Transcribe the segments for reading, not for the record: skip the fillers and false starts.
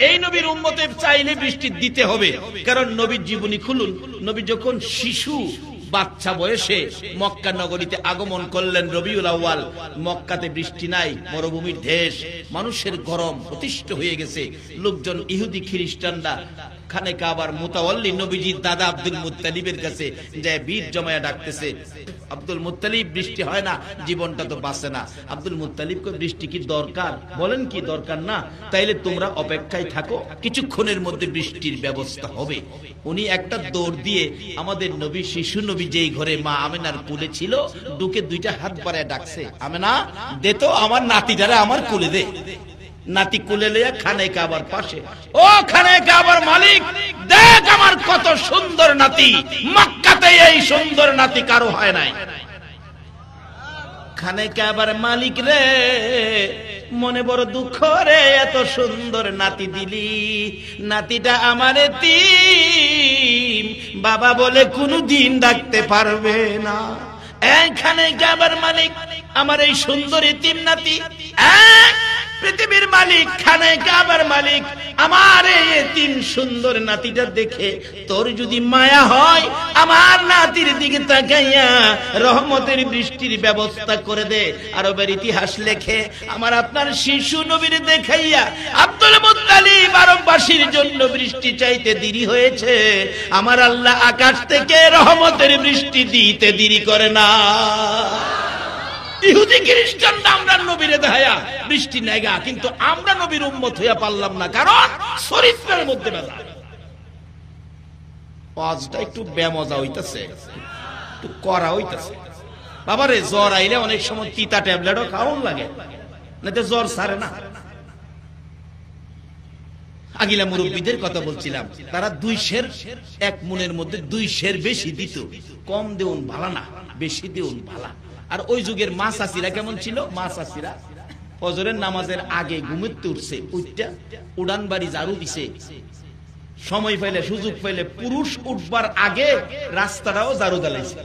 এই নবীর উম্মতে চাইলে বৃষ্টি দিতে হবে, কারণ নবীর জীবনী খুলুন। নবী যখন শিশু বাচ্চা বয়সে মক্কা নগরীতে আগমন করলেন রবিউল আউয়াল, মক্কাতে বৃষ্টি নাই, মরুভূমির দেশ, মানুষের গরম অতিষ্ঠ হয়ে গেছে। লোকজন ইহুদি খ্রিস্টানরা খানে কাবার মুতাওয়াল্লি নবীজির দাদা আব্দুল মুত্তালিবের কাছে যায় বীর জমায়া ডাকতেছে, আব্দুল মুত্তালিব বৃষ্টি হয় না, জীবনটা তো বাঁচে না। আব্দুল মুত্তালিব কই বৃষ্টি কি দরকার? বলেন কি দরকার না? তাইলে তোমরা অপেক্ষায় থাকো, কিছুক্ষণের মধ্যে বৃষ্টির ব্যবস্থা হবে। উনি একটা দৌড় দিয়ে আমাদের নবী, শিশু নবী যেই ঘরে মা আমেনার কোলে ছিল, ঢুকে দুইটা হাত বাড়ায় ডাকছে, আমেনা দে তো আমার নাতিটারে আমার কোলে দে। নাতি কোলে লইয়া খানে কাবার পাশে, ও খানে কাবার মালিক দেখ আমার কত সুন্দর নাতি, মক্কাতে এই সুন্দর নাতি কারো হয় নাই। খানে কাবার মালিক রে, মনে বড় দুঃখ রে, এত সুন্দর নাতি দিলি, নাতিটা আমার এতিম, বাবা বলে কোনদিন ডাকতে পারবে না। এইখানে কাবার মালিক আমার এই সুন্দর এতিম নাতি, পৃথিবীর মালিক খানে কাবার মালিক আমার এই এতিম সুন্দর নাতিটা দেখে তোর যদি মায়া হয়, আমার নাতির দিকে তাকাইয়া রহমতের বৃষ্টির ব্যবস্থা করে দে। আরবের ইতিহাস লেখে আমার আপনার শিশু নবীর দেখাইয়া আব্দুল মুত্তালিব আরববাসীর জন্য বৃষ্টি চাইতে দেরি হয়েছে, আমার আল্লাহ আকাশ থেকে রহমতের বৃষ্টি দিতে দেরি করে না। ইহুদি খ্রিস্টানরা আমরা নবীরে দেখায়া বৃষ্টি নেগা, কিন্তু আমরা নবীর উম্মত হইয়া পারলাম না, কারণ চরিত্রের মধ্যে বাধা। ওয়াজটা একটু বেমজা হইতাছে, একটু করা হইতাছে। বাবারে জ্বর আইলে অনেক সময় তিতা ট্যাবলেটও খাওয়ান লাগে, না তো জ্বর সারে না। আগিলা মুরব্বীদের কথা বলছিলাম, তারা 2 সের 1 মুনের মধ্যে 2 সের বেশি দিত। কম দেউন ভালা না, বেশি দেউন ভালা। আর ওই যুগের মা চাচিরা কেমন ছিল? মা চাচিরা ফজরের নামাজের আগে ঘুমোতে উঠছে, উঠটা উড়ান বাড়ি ঝাড়ু দিছে, সময় পাইলে সুযোগ পাইলে পুরুষ উঠবার আগে রাস্তাটাও ঝাড়ু দালাইছে।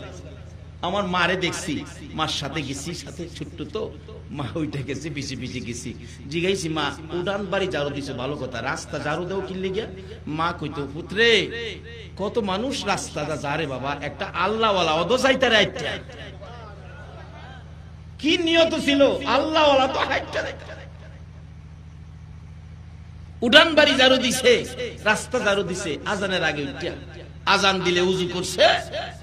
আমার মারে দেখছি, মার সাথে গেছি, সাথে ছোট্ট তো মা ওইটা গেছে, পিছিয়ে পিছিয়ে গেছি, জিগাইছি মা উড়ান বাড়ি ঝাড়ু দিছে ভালো কথা, রাস্তা ঝাড়ু দেও কিনলে গিয়া? মা কইতো পুত্রে কত মানুষ রাস্তাটা ঝাড়ে বাবা, একটা আল্লাহওয়ালা অদসাইতারে আইটা। কি নিয়ত ছিল? আল্লাহওয়ালা তো হাইটা উড়ান বাড়ি ঝাড়ু দিছে, রাস্তা ঝাড়ু দিছে। আজানের আগে উঠা আজান দিলে উজু করছে,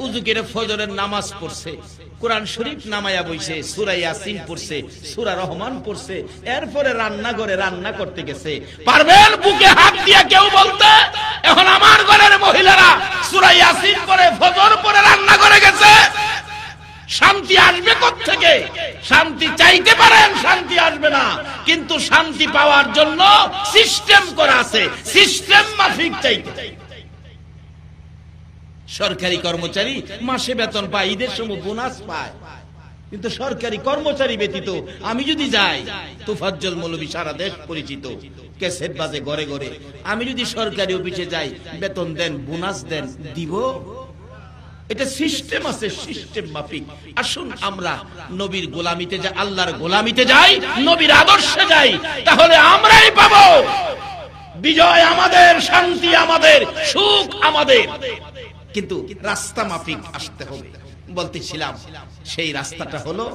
উজু করে ফজরের নামাজ পড়ছে, কোরআন শরীফ নামায়া বইছে, সূরা ইয়াসিন পড়ছে, সূরা রহমান পড়ছে, এরপরে রান্না করে রান্না করতে গেছে। পারবেন বুকে হাত দিয়ে কেউ বলতে এখন আমার ঘরের মহিলারা সূরা ইয়াসিন পড়ে ফজর পড়ে রান্না করে গেছে? শান্তি আসবে কোত্থেকে? শান্তি চাইতে পারেন, শান্তি আসবে না, কিন্তু শান্তি পাওয়ার জন্য সিস্টেম করা আছে, সিস্টেম মাফিক চাইতে। সরকারি কর্মচারী মাসে বেতন পায়, ঈদের সময় বোনাস পায়, কিন্তু সরকারি কর্মচারী ব্যতীত আমি যদি যাই, তোফাজ্জল মৌলভী সারা দেশ পরিচিত, ক্যাসেট বাজে ঘরে ঘরে, আমি যদি সরকারি অফিসে যাই, বেতন দেন, বোনাস দেন, দিব? এটা সিস্টেম আছে, সিস্টেম মাফিক। আসুন আমরা নবীর গোলামিতে যাই, আল্লাহর গোলামিতে যাই, নবীর আদর্শে যাই, তাহলে আমরাই পাবো বিজয় আমাদের, শান্তি আমাদের, সুখ আমাদের। কিন্তু রাস্তা মাফিক আসতে হবে। বলতেছিলাম সেই রাস্তাটা হলো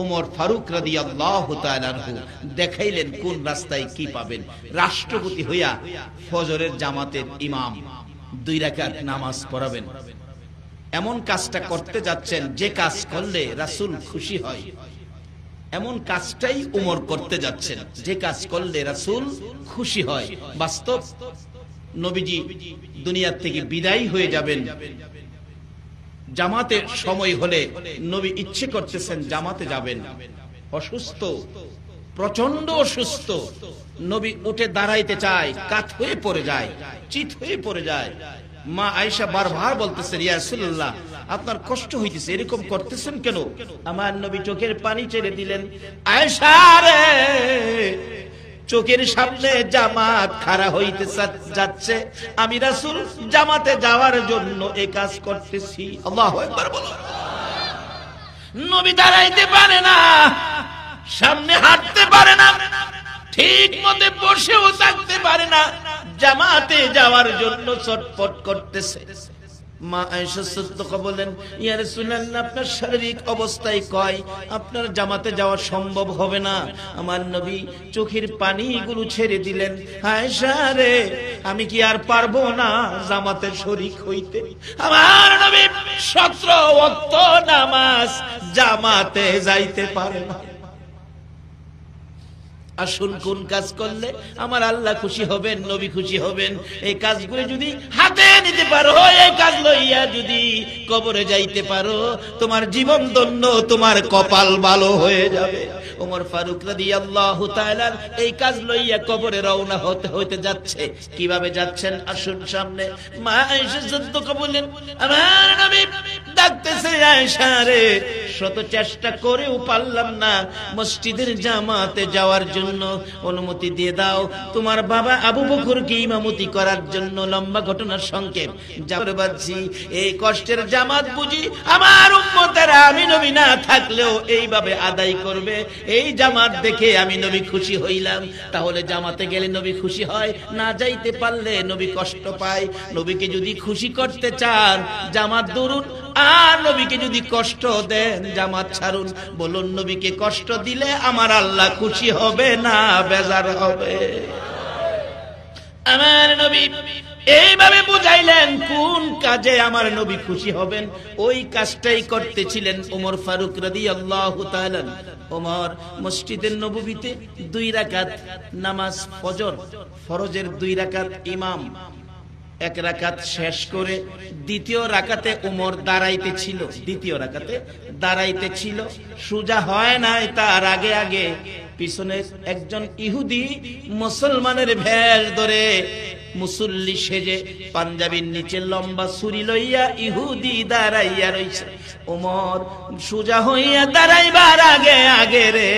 ওমর ফারুক রাদিয়াল্লাহু তাআলা আনহু দেখাইলেন কোন রাস্তায় কি পাবেন। রাষ্ট্রপতি হইয়া ফজরের জামাতের ইমাম 2 রাকাত নামাজ পড়াবেন, এমন কাজটা করতে যাচ্ছেন যে কাজ করলে রাসূল খুশি হয়, এমন কাজটাই ওমর করতে যাচ্ছেন যে কাজ করলে রাসূল খুশি হয়। বাস্তব নবীজি দুনিয়া থেকে বিদায় হয়ে যাবেন, জামাতের সময় হলে নবী ইচ্ছে করতেছেন জামাতে যাবেন, অসুস্থ, প্রচন্ড অসুস্থ, নবী উঠে দাঁড়াইতে চায়, কাত হয়ে পড়ে যায়, চিত হয়ে পড়ে যায়। মা আয়েশা বারবার বলতেছেন, ইয়া রাসূলুল্লাহ আপনার কষ্ট হইতেছে, এরকম করতেছেন কেন? আমার নবী চোখের পানি ছেড়ে দিলেন, আয়েশা রে চোখের সামনে জামাত খাড়া হইতে যাচ্ছে, আমি রাসূল জামাতে যাওয়ার জন্য এই কাজ করতেছি। আল্লাহু আকবার বলো। নবী দাঁড়াইতে পারে না, সামনে হাঁটতে পারে না, ঠিক মতে বসেও থাকতে পারে না, জামাতে যাওয়ার জন্য ছটফট করতেছে। মা আয়েশা সিদ্দিকা বলেন, ইয়া রাসূলুল্লাহ, আপনার শারীরিক অবস্থায় কয় আপনার জামাতে যাওয়া সম্ভব হবে না। আমার নবী চোখের পানিগুলো ছেড়ে দিলেন, আয়েশা রে, আমি কি আর পারবো না জামাতে শরীক হইতে? আমার নবী 17 ওয়াক্ত নামাজ জামাতে যাইতে পারে না। আসুন, কোন কাজ করলে আমার আল্লাহ খুশি হবেন, নবী খুশি হবেন, এই কাজগুলো যদি হাতে নিতে পারো, এই কাজ লইয়া যদি কবরে যাইতে পারো, তোমার জীবন ধন্য, তোমার কপাল ভালো হয়ে যাবে। ওমর ফারুক রাদিয়াল্লাহু তাআলা এই কাজ লইয়া কবরে রওনা হতে যাচ্ছে। কিভাবে যাচ্ছেন আসুন সামনে। মা আয়েশা সিদ্দিকা বলেন, আমার নবী ডাকতেছে, আয়েশা রে, শত চেষ্টা করেও পারলাম না মসজিদের জামাতে যাওয়ার জন্য, অনুমতি দিয়ে দাও তোমার বাবা আবু বকরকে ইমামতি করার জন্য। লম্বা ঘটনার সংক্ষেপ যাবার বাদছি, এই কষ্টের জামাত বুঝি আমার উম্মতেরা আমি নবী না থাকলেও এইভাবে আদায় করবে, এই জামাত দেখে আমি নবী খুশি হইলাম। তাহলে জামাতে গেলে নবী খুশি হয়, না যাইতে পারলে নবী কষ্ট পায়। নবীকে যদি খুশি করতে চান জামাত ধরুন, আর নবীকে যদি কষ্ট দেন জামাত ছাড়ুন। বলুন, নবীকে কষ্ট দিলে আমার আল্লাহ খুশি হবে না বেজার হবে? আমার নবী এইভাবে বুঝাইলেন কোন কাজে আমার নবী খুশি হবেন, ওই কাজটাই করতেছিলেন ওমর ফারুক রাদিয়াল্লাহু তাআলা। ওমর মসজিদের নববীতে 2 রাকাত নামাজ, ফরজের 2 রাকাত ইমাম, 1 রাকাত শেষ করে দ্বিতীয় রাকাতে ওমর দাঁড়াইতে ছিল, দ্বিতীয় রাকাতে দাঁড়াইতে ছিল, সোজা হয় নাই, তার আগে আগে পিছনে একজন ইহুদি মুসলমানের ভেষ ধরে মুসল্লি সেজে পাঞ্জাবির নিচে লম্বা ছুরি লইয়া ইহুদি দাঁড়াইয়া রইছে। ওমর সোজা হইয়া দাঁড়াইবার আগে আগে রে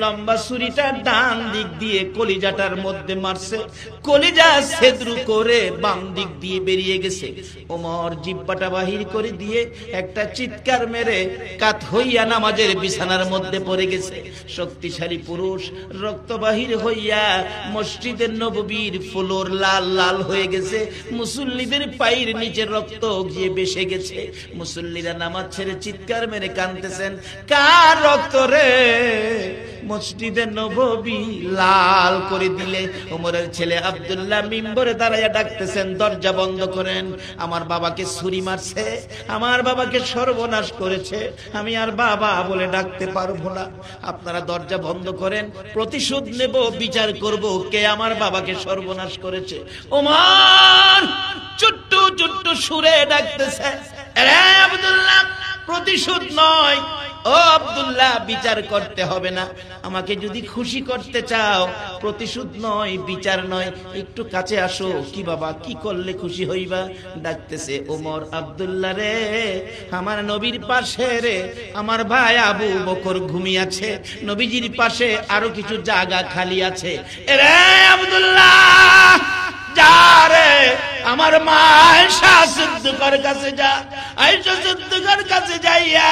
লম্বা ছুরিটা ডান দিক দিয়ে কলিজাটার মধ্যে মারছে, কলিজা ছেদ্রু করে বাম দিক দিয়ে বেরিয়ে গেছে। ওমর জিহ্বাটা বাহির করে দিয়ে একটা চিৎকার মেরে কাত হইয়া নামাজের বিছানার মধ্যে পড়ে গেছে। শক্তিশালী পুরুষ, রক্ত বাহির হইয়া মসজিদের নববীর ফ্লোর লাল লাল হয়ে গেছে, মুসল্লিদের পায়ের নিচে রক্ত গিয়ে বেসে গেছে। মুসল্লিরা নামাজ ছেড়ে চিৎকার মেরে কাঁদতেছেন, কার রক্ত রে? মসজিদে নববী লাল করে দিলে। ওমরের ছেলে আব্দুল্লাহ মিম্বরে দাঁড়াইয়া ডাকতেছেন, দরজা বন্ধ করেন, আমার বাবাকে ছুরি মারছে, আমার বাবাকে সর্বনাশ করেছে, আমি আর বাবা বলে ডাকতে পারবো না, আপনারা দরজা বন্ধ করেন, প্রতিশোধ নেব, বিচার করব কে আমার বাবাকে সর্বনাশ করেছে। ওমর ছোট্ট ছোট্ট সুরে ডাকতেছে, আরে আব্দুল্লাহ, প্রতিশোধ নয়, ও আব্দুল্লাহ, বিচার করতে হবে না, আমাকে যদি খুশি করতে চাও প্রতিশোধ নয়, বিচার নয়, একটু কাছে আসো। কি বাবা, কি করলে খুশি হইবা? ডাকতেছে ওমর, আব্দুল্লাহ রে, আমার নবীর পাশে রে আমার ভাই আবু বকর ঘুমিয়েছে, নবীজির পাশে আরো কিছু জায়গা খালি আছে, রে আব্দুল্লাহ যা রে, আমার মা আয়েশা সিদ্দিকার কাছে যা, আয়েশা সিদ্দিকার কাছে যাইয়া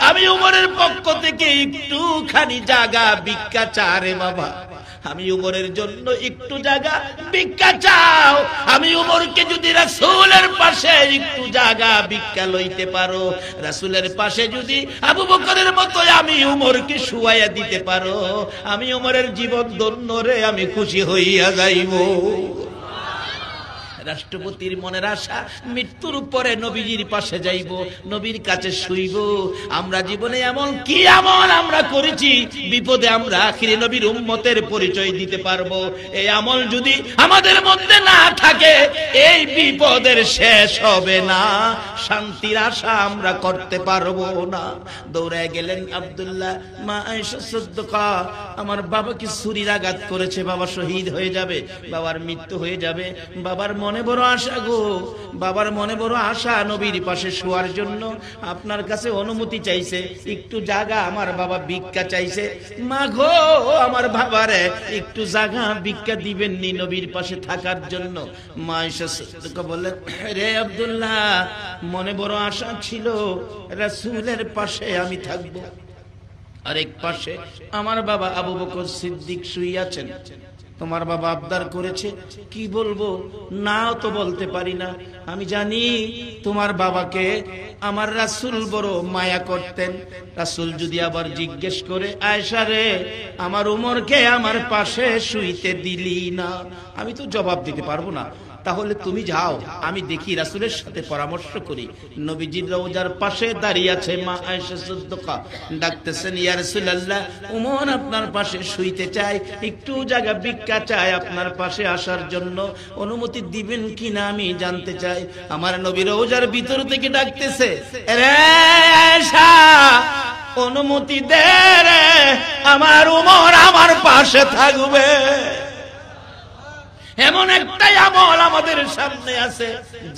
আমি উমরের পক্ষ থেকে একটুখানি জায়গা ভিক্ষা চা রে বাবা, আমি উমরের জন্য একটু জায়গা ভিক্ষা চাও। আমি উমরকে যদি রাসূলের পাশে একটু জায়গা ভিক্ষা লইতে পারো, রাসূলের পাশে যদি আবু বকরের মতো আমি উমরকে শুয়াইয়া দিতে পারো, আমি উমরের জীবন ধন্য রে, আমি খুশি হইয়া যাইব। রাষ্ট্রপতির মনের আশা মৃত্যুর পরে নবীজির পাশে যাইব, নবীর কাছে শুইব। আমরা জীবনে এমন কি আমল আমরা করেছি, বিপদে আমরা আখিরে নবীর উম্মতের পরিচয় দিতে পারবো। এই আমল যদি আমাদের মধ্যে না থাকে, এই বিপদের শেষ হবে না, শান্তির আশা আমরা করতে পারবো না। দৌড়ায় গেলেন আব্দুল্লাহ, মা আয়েশা সিদ্দিকা, আমার বাবাকে ছুরির আঘাত করেছে, বাবা শহীদ হয়ে যাবে, বাবার মৃত্যু হয়ে যাবে। বাবার মনে বড় আশা গো, বাবার মনে বড় আশা নবীর পাশে শোয়ার জন্য, আপনার কাছে অনুমতি চাইছে, একটু জায়গা আমার বাবা ভিক্ষা চাইছে, মা গো আমার বাবারে একটু জায়গা ভিক্ষা দিবেন নি নবীর পাশে থাকার জন্য। মা আয়েশা সিদ্দিকা বললেন, রে আব্দুল্লাহ, মনে বড় আশা ছিল রাসূলের পাশে আমি থাকবো, আরেক পাশে আমার বাবা আবু বকর সিদ্দিক শুয়ে আছেন। তোমার বাবা আবদার করেছে, কি বলবো, নাও তো বলতে পারি না। আমি জানি তোমার বাবাকে আমার রাসূল বড় মায়া করতেন। রাসূল যদি আবার জিজ্ঞেস করে, আয়েশা রে, আমার উমরকে আমার পাশে শুইতে দিলি না, আমি তো জবাব দিতে পারবো না। তাহলে তুমি যাও, আমি দেখি রাসূলের সাথে পরামর্শ করি। নবীজির রওজার পাশে দাঁড়িয়ে আছে মা আয়েশা সিদ্দিকা, ডাকতেছেন, ইয়া রাসূলুল্লাহ, উমর আপনার পাশে শুইতে চায়, একটু জায়গা ভিক্ষা চায়, আপনার পাশে আসার জন্য অনুমতি দিবেন কিনা আমি জানতে চাই। আমার নবী রওজার ভিতর থেকে ডাকতেছে, রে আয়েশা, অনুমতি দে রে, আমার উমর আমার পাশে থাকবে। এমন একটাই আমল আমাদের সামনে আছে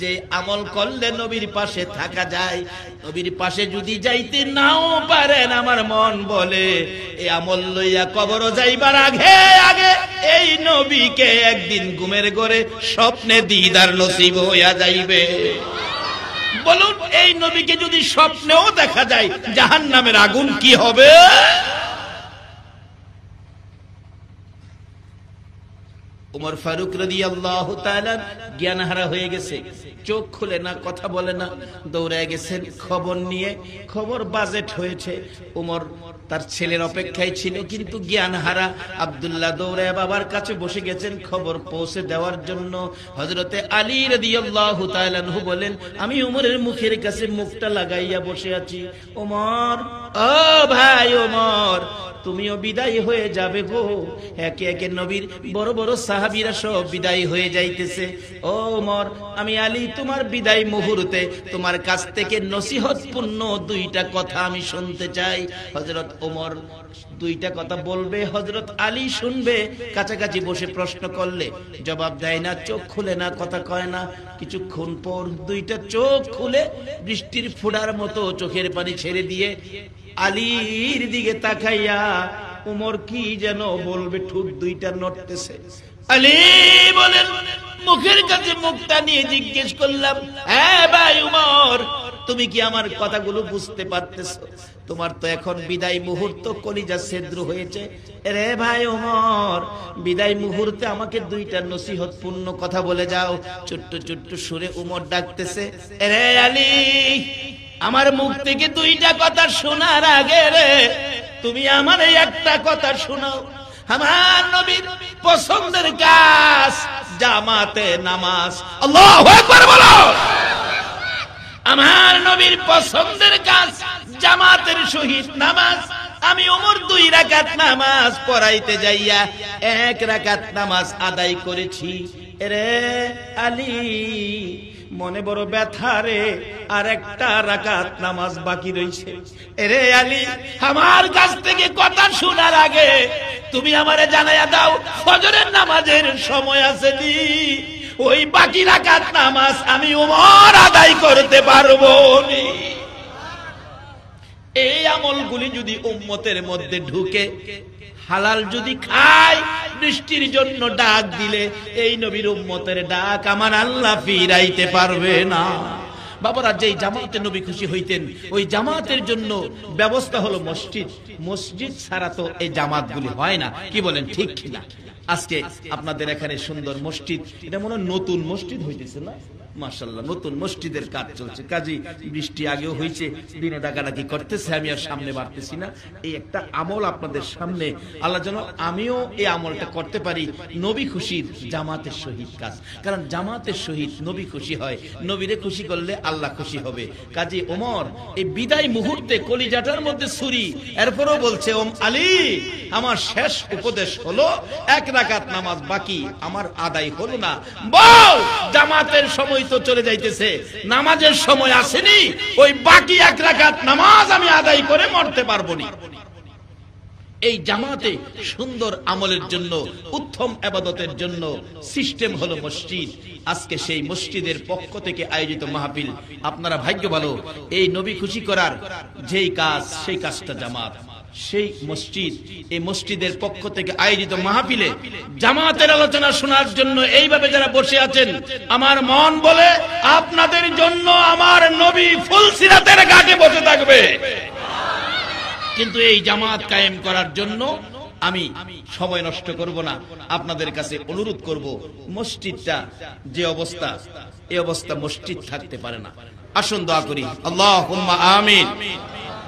যে আমল করলে নবীর পাশে থাকা যায়। নবীর পাশে যদি যাইতে নাও পারেন, আমার মন বলে এই আমল লইয়া কবর যাইবার আগে আগে এই নবীকে একদিন ঘুমের ঘরে স্বপ্নে দিদার নসিব হইয়া যাইবে। বলুন, এই নবীকে যদি স্বপ্নেও দেখা যায়, জাহান্নামের আগুন কি হবে? উমর ফারুক রাদিয়াল্লাহু তাআলা জ্ঞানহারা হয়ে গেছে, চোখ খুলে না, কথা বলে না, দৌড়ে গেছেন খবর নিয়ে। খবর বাজেট হয়েছে, উমর তার ছেলের অপেক্ষায় ছিল, কিন্তু জ্ঞানহারা। আব্দুল্লাহ দৌড়ে বাবার কাছে বসে গেছেন খবর পৌঁছে দেওয়ার জন্য। হযরতে আলী রাদিয়াল্লাহু তাআলা আনহু বলেন, আমি উমরের মুখের কাছে মুখটা লাগাইয়া বসে আছি। ওমর, ও ভাই ওমর, তুমিও বিদায় হয়ে যাবে গো। একে একে নবীর বড় বড় সাহাবীরা সব বিদায় হয়ে যাইতেছে। ও ওমর, আমি আলী তোমার বিদায় মুহূর্তে তোমার কাছ থেকে নসিহতপূর্ণ দুইটা কথা আমি শুনতে চাই। হযরত ওমর দুইটা কথা বলবে, হযরত আলী শুনবে। কাছাকাছি বসে প্রশ্ন করলে জবাব দেয় না, চোখ খুলে না, কথা কয় না। কিছুক্ষণ পর দুইটা চোখ খুলে বৃষ্টির ফোঁটার মতো চোখের পানি ছেড়ে দিয়ে আলীর দিকে তাকাইয়া উমর কি যেন বলবে, ঠোঁট দুইটা নড়তেছে। আলী বলেন, মুখের কাছে মুখটা নিয়ে জিজ্ঞেস করলাম, হ্যাঁ ভাই উমর, তুমি কি আমার কথাগুলো বুঝতে পারতেছো? তোমার তো এখন বিদায় মুহূর্ত, কলিজা ছিদ্র হয়েছে। রে ভাই ওমর, বিদায় মুহূর্তে আমাকে দুইটা নসিহতপূর্ণ কথা বলে যাও। ছোট্ট ছোট্ট সুরে উমর ডাকতেছে, রে আলী, আমার মুখ থেকে দুইটা কথা শোনার আগে রে, তুমি আমার একটা কথা শোনাও। আমার নবীর পছন্দের কাজ জামাতে নামাজ। আল্লাহু আকবার বলো। আমার নবীর পছন্দের কাজ জামাতের সহিত নামাজ। আমি ওমর 2 রাকাত নামাজ পড়াইতে যাইয়া 1 রাকাত নামাজ আদায় করেছি। রে আলী, মনে বড় ব্যথা রে, আর একটা রাকাত নামাজ বাকি রয়েছে। রে আলী, আমার কাছ থেকে কথা শোনার আগে তুমি আমারে জানাইয়া দাও, ফজরের নামাজের সময় আছে নি? ওই বাকি রাকাত নামাজ আমি ওমর আদায় করতে পারবো নি? এই আমলগুলি যদি উম্মতের মধ্যে ঢুকে, হালাল যদি খায়, বৃষ্টির জন্য ডাক দিলে এই নবীর উম্মতের ডাক আমার আল্লাহ ফিরাইতে পারবে না। বাবারা, যেই জামাতে নবী খুশি হইতেন, ওই জামাতের জন্য ব্যবস্থা হলো মসজিদ। মসজিদ ছাড়া তো এই জামাতগুলি হয় না, কি বলেন, ঠিক কিনা? আজকে আপনাদের এখানে সুন্দর মসজিদ, এটা মনে হয় নতুন মসজিদ হইতেছে না? মাশাআল্লাহ, নতুন মসজিদের কাজ চলছে। কাজী বৃষ্টি আগেও হয়েছে, দিনে ডাকাডাকি করতেছে, আমি আর সামনে বাড়তেছি না। এই একটা আমল আপনাদের সামনে, আল্লাহ যেন আমিও এই আমলটা করতে পারি। নবী খুশির জামাতের সহিত কাজ, কারণ জামাতের সহিত নবী খুশি হয়, নবীরে খুশি করলে আল্লাহ খুশি হবে। কাজী ওমর এই বিদায় মুহূর্তে কলিজাটার মধ্যে ছুরি, এরপরও বলছে, ওম আলী, আমার শেষ উপদেশ হলো 1 রাকাত নামাজ বাকি, আমার আদায় হলো না। বল, জামাতের সময় তো চলে যাইতেছে, নামাজের সময় আসেনি, ওই বাকি 1 রাকাত নামাজ আমি আদায় করে মরতে পারবো না। এই জামাতে সুন্দর আমলের জন্য, উত্তম ইবাদতের জন্য সিস্টেম হলো মসজিদ। আজকে সেই মসজিদের পক্ষ থেকে আয়োজিত মাহফিল, আপনারা ভাগ্য ভালো। এই নবী খুশি করার যেই কাজ, সেই কাজটা জামাত। সেই মসজিদ, এই মসজিদের পক্ষ থেকে আয়োজিত মাহফিলে জামাতের আলোচনা শোনার জন্য এইভাবে যারা বসে আছেন, আমার মন বলে আপনাদের জন্য আমার নবী ফুলসিরাতের ঘাটে বসে থাকবে। কিন্তু এই জামাত কায়েম করার জন্য আমি সময় নষ্ট করব না। আপনাদের কাছে অনুরোধ করব, মসজিদটা যে অবস্থা, এই অবস্থা মসজিদ থাকতে পারে না। আসুন দোয়া করি, আল্লাহুম্মা আমিন।